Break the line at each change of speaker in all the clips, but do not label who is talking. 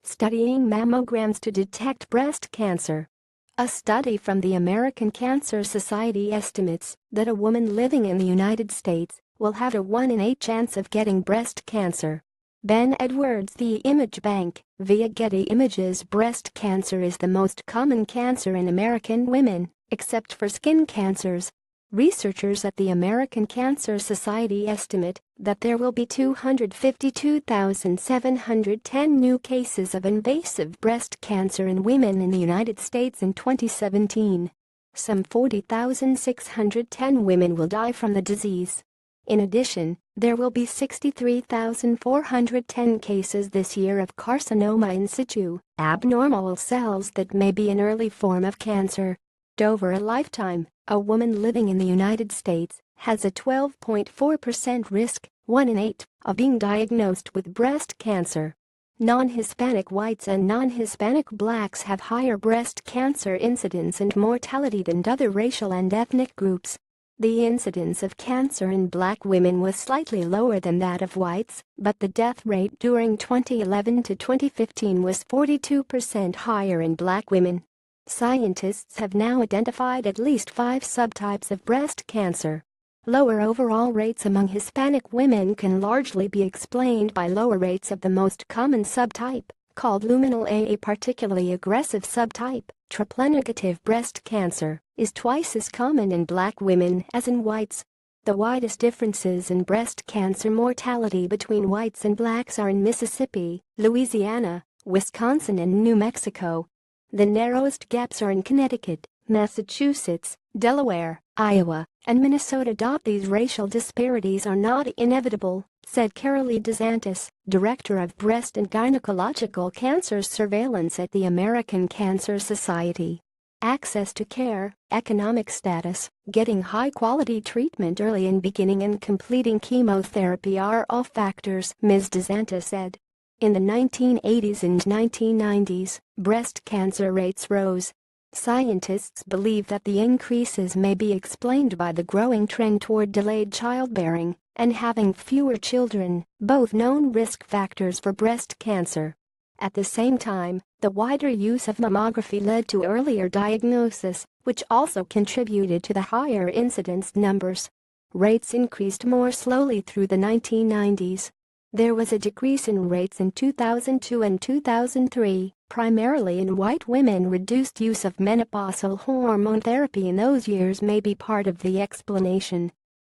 studying mammograms to detect breast cancer. A study from the American Cancer Society estimates that a woman living in the United States will have a 1 in 8 chance of getting breast cancer. Ben Edwards, The Image Bank, via Getty Images. Breast cancer is the most common cancer in American women, except for skin cancers. Researchers at the American Cancer Society estimate that there will be 252,710 new cases of invasive breast cancer in women in the United States in 2017. Some 40,610 women will die from the disease. In addition, there will be 63,410 cases this year of carcinoma in situ, abnormal cells that may be an early form of cancer. Over a lifetime, a woman living in the United States has a 12.4% risk, 1 in 8, of being diagnosed with breast cancer. Non-Hispanic whites and non-Hispanic blacks have higher breast cancer incidence and mortality than other racial and ethnic groups. The incidence of cancer in black women was slightly lower than that of whites, but the death rate during 2011 to 2015 was 42% higher in black women. Scientists have now identified at least 5 subtypes of breast cancer. Lower overall rates among Hispanic women can largely be explained by lower rates of the most common subtype, called luminal A. A particularly aggressive subtype, triple-negative breast cancer, is twice as common in black women as in whites. The widest differences in breast cancer mortality between whites and blacks are in Mississippi, Louisiana, Wisconsin and New Mexico. The narrowest gaps are in Connecticut, Massachusetts, Delaware, Iowa, and Minnesota. These racial disparities are not inevitable, said Carolee DeSantis, Director of Breast and Gynecological Cancer Surveillance at the American Cancer Society. Access to care, economic status, getting high-quality treatment early and beginning and completing chemotherapy are all factors, Ms. DeSantis said. In the 1980s and 1990s, breast cancer rates rose. Scientists believe that the increases may be explained by the growing trend toward delayed childbearing and having fewer children, both known risk factors for breast cancer. At the same time, the wider use of mammography led to earlier diagnosis, which also contributed to the higher incidence numbers. Rates increased more slowly through the 1990s. There was a decrease in rates in 2002 and 2003, primarily in white women. Reduced use of menopausal hormone therapy in those years may be part of the explanation.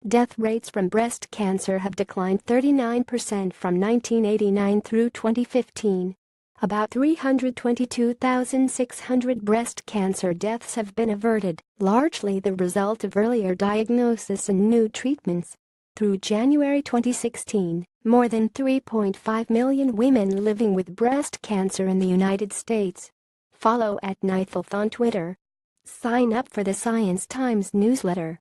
Death rates from breast cancer have declined 39% from 1989 through 2015. About 322,600 breast cancer deaths have been averted, largely the result of earlier diagnosis and new treatments. Through January 2016, more than 3.5 million women living with breast cancer in the United States. Follow @NightFilth on Twitter. Sign up for the Science Times newsletter.